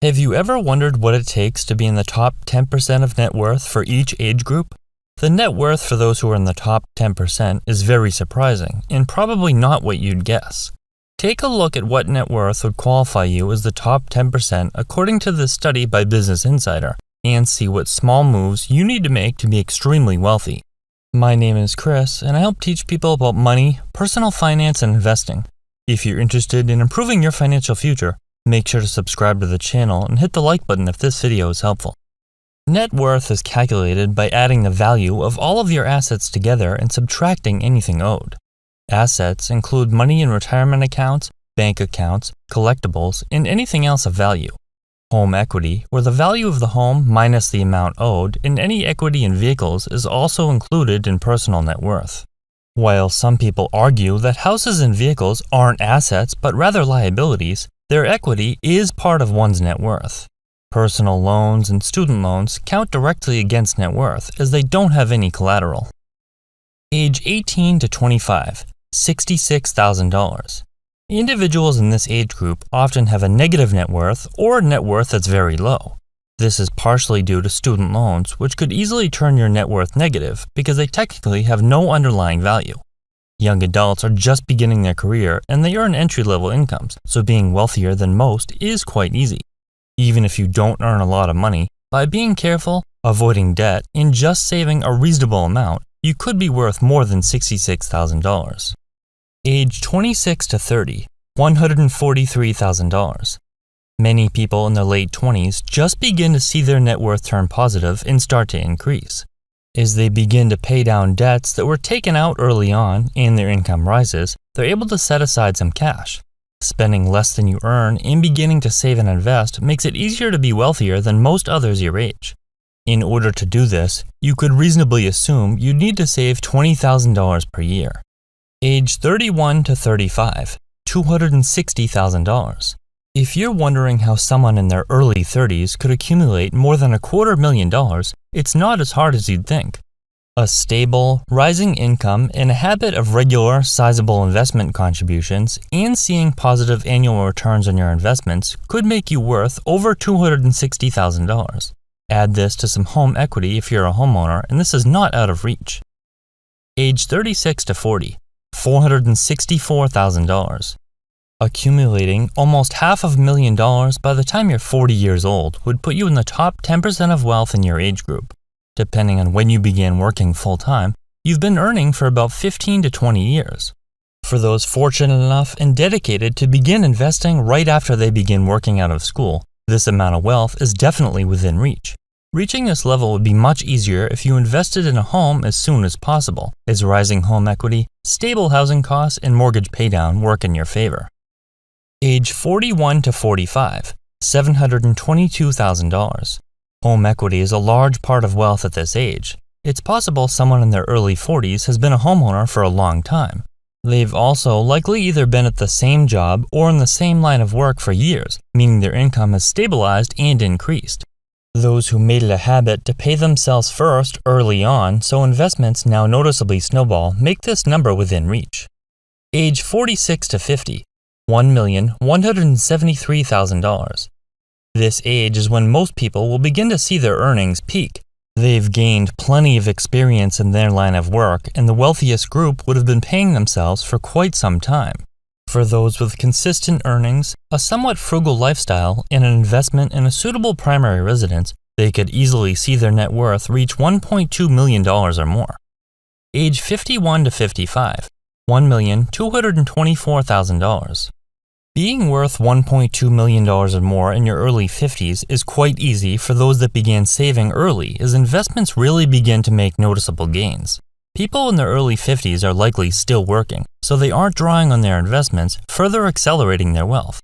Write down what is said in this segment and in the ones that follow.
Have you ever wondered what it takes to be in the top 10% of net worth for each age group? The net worth for those who are in the top 10% is very surprising, and probably not what you'd guess. Take a look at what net worth would qualify you as the top 10% according to this study by Business Insider, and see what small moves you need to make to be extremely wealthy. My name is Chris, and I help teach people about money, personal finance, and investing. If you're interested in improving your financial future, make sure to subscribe to the channel and hit the like button if this video is helpful. Net worth is calculated by adding the value of all of your assets together and subtracting anything owed. Assets include money in retirement accounts, bank accounts, collectibles, and anything else of value. Home equity, where the value of the home minus the amount owed, and any equity in vehicles is also included in personal net worth. While some people argue that houses and vehicles aren't assets but rather liabilities, their equity is part of one's net worth. Personal loans and student loans count directly against net worth as they don't have any collateral. Age 18 to 25, $66,000. Individuals in this age group often have a negative net worth or a net worth that's very low. This is partially due to student loans, which could easily turn your net worth negative because they technically have no underlying value. Young adults are just beginning their career and they earn entry-level incomes, so being wealthier than most is quite easy. Even if you don't earn a lot of money, by being careful, avoiding debt, and just saving a reasonable amount, you could be worth more than $66,000. Age 26 to 30, $143,000. Many people in their late 20s just begin to see their net worth turn positive and start to increase. As they begin to pay down debts that were taken out early on and their income rises, they're able to set aside some cash. Spending less than you earn and beginning to save and invest makes it easier to be wealthier than most others your age. In order to do this, you could reasonably assume you'd need to save $20,000 per year. Age 31 to 35, $260,000. If you're wondering how someone in their early 30s could accumulate more than $250,000, it's not as hard as you'd think. A stable, rising income and a habit of regular, sizable investment contributions and seeing positive annual returns on your investments could make you worth over $260,000. Add this to some home equity if you're a homeowner, and this is not out of reach. Age 36 to 40, $464,000. Accumulating almost $500,000 by the time you're 40 years old would put you in the top 10% of wealth in your age group. Depending on when you began working full-time, you've been earning for about 15 to 20 years. For those fortunate enough and dedicated to begin investing right after they begin working out of school, this amount of wealth is definitely within reach. Reaching this level would be much easier if you invested in a home as soon as possible, as rising home equity, stable housing costs, and mortgage paydown work in your favor. Age 41 to 45, $722,000. Home equity is a large part of wealth at this age. It's possible someone in their early 40s has been a homeowner for a long time. They've also likely either been at the same job or in the same line of work for years, meaning their income has stabilized and increased. Those who made it a habit to pay themselves first early on so investments now noticeably snowball make this number within reach. Age 46 to 50, $1,173,000. This age is when most people will begin to see their earnings peak. They've gained plenty of experience in their line of work, and the wealthiest group would have been paying themselves for quite some time. For those with consistent earnings, a somewhat frugal lifestyle, and an investment in a suitable primary residence, they could easily see their net worth reach $1.2 million or more. Age 51 to 55, $1,224,000. Being worth $1.2 million or more in your early 50s is quite easy for those that began saving early, as investments really begin to make noticeable gains. People in their early 50s are likely still working, so they aren't drawing on their investments, further accelerating their wealth.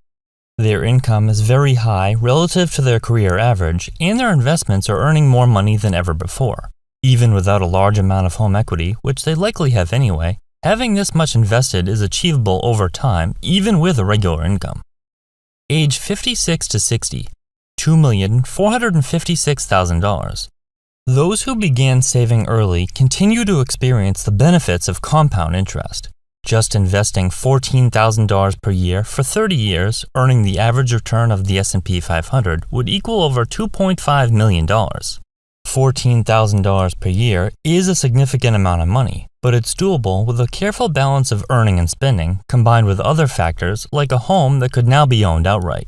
Their income is very high relative to their career average, and their investments are earning more money than ever before. Even without a large amount of home equity, which they likely have anyway, having this much invested is achievable over time, even with a regular income. Age 56 to 60, $2,456,000. Those who began saving early continue to experience the benefits of compound interest. Just investing $14,000 per year for 30 years, earning the average return of the S&P 500 would equal over $2.5 million. $14,000 per year is a significant amount of money, but it's doable with a careful balance of earning and spending, combined with other factors like a home that could now be owned outright.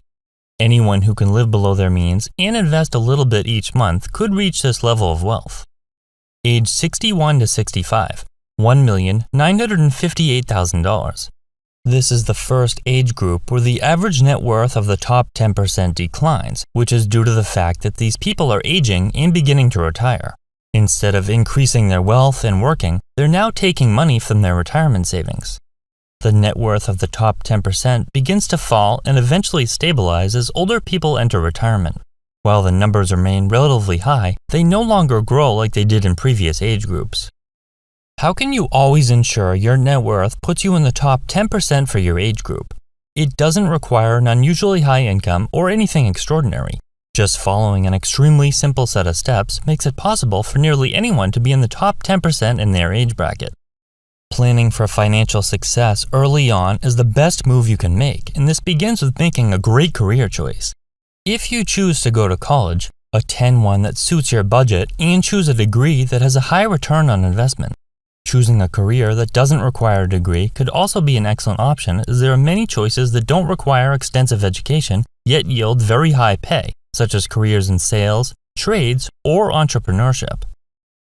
Anyone who can live below their means and invest a little bit each month could reach this level of wealth. Age 61 to 65, $1,958,000. This is the first age group where the average net worth of the top 10% declines, which is due to the fact that these people are aging and beginning to retire. Instead of increasing their wealth and working, they're now taking money from their retirement savings. The net worth of the top 10% begins to fall and eventually stabilize as older people enter retirement. While the numbers remain relatively high, they no longer grow like they did in previous age groups. How can you always ensure your net worth puts you in the top 10% for your age group? It doesn't require an unusually high income or anything extraordinary. Just following an extremely simple set of steps makes it possible for nearly anyone to be in the top 10% in their age bracket. Planning for financial success early on is the best move you can make, and this begins with making a great career choice. If you choose to go to college, attend one that suits your budget and choose a degree that has a high return on investment. Choosing a career that doesn't require a degree could also be an excellent option, as there are many choices that don't require extensive education yet yield very high pay, such as careers in sales, trades, or entrepreneurship.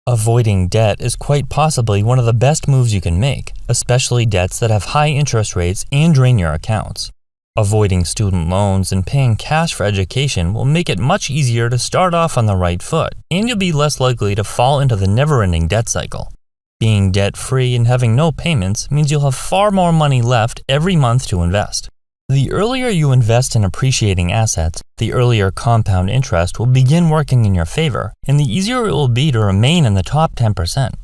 Avoiding debt is quite possibly one of the best moves you can make, especially debts that have high interest rates and drain your accounts. Avoiding student loans and paying cash for education will make it much easier to start off on the right foot, and you'll be less likely to fall into the never-ending debt cycle. Being debt-free and having no payments means you'll have far more money left every month to invest. The earlier you invest in appreciating assets, the earlier compound interest will begin working in your favor, and the easier it will be to remain in the top 10%.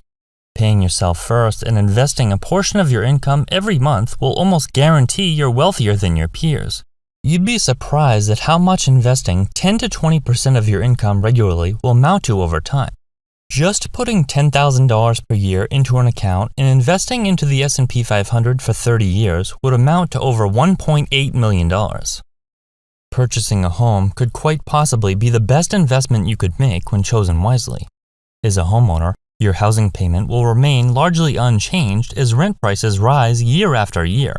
Paying yourself first and investing a portion of your income every month will almost guarantee you're wealthier than your peers. You'd be surprised at how much investing 10 to 20% of your income regularly will amount to over time. Just putting $10,000 per year into an account and investing into the S&P 500 for 30 years would amount to over $1.8 million. Purchasing a home could quite possibly be the best investment you could make when chosen wisely. As a homeowner, your housing payment will remain largely unchanged as rent prices rise year after year.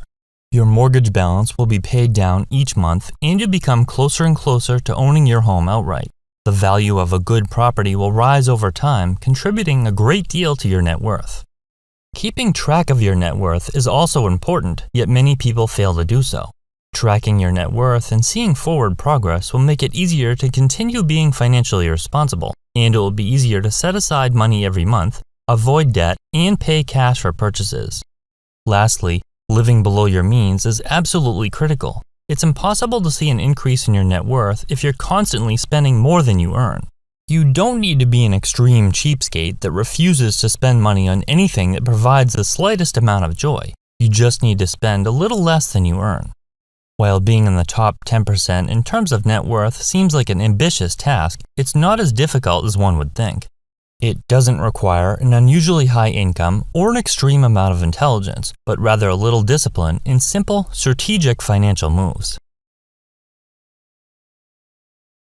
Your mortgage balance will be paid down each month, and you'll become closer and closer to owning your home outright. The value of a good property will rise over time, contributing a great deal to your net worth. Keeping track of your net worth is also important, yet many people fail to do so. Tracking your net worth and seeing forward progress will make it easier to continue being financially responsible, and it will be easier to set aside money every month, avoid debt, and pay cash for purchases. Lastly, living below your means is absolutely critical. It's impossible to see an increase in your net worth if you're constantly spending more than you earn. You don't need to be an extreme cheapskate that refuses to spend money on anything that provides the slightest amount of joy. You just need to spend a little less than you earn. While being in the top 10% in terms of net worth seems like an ambitious task, it's not as difficult as one would think. It doesn't require an unusually high income or an extreme amount of intelligence, but rather a little discipline in simple, strategic financial moves.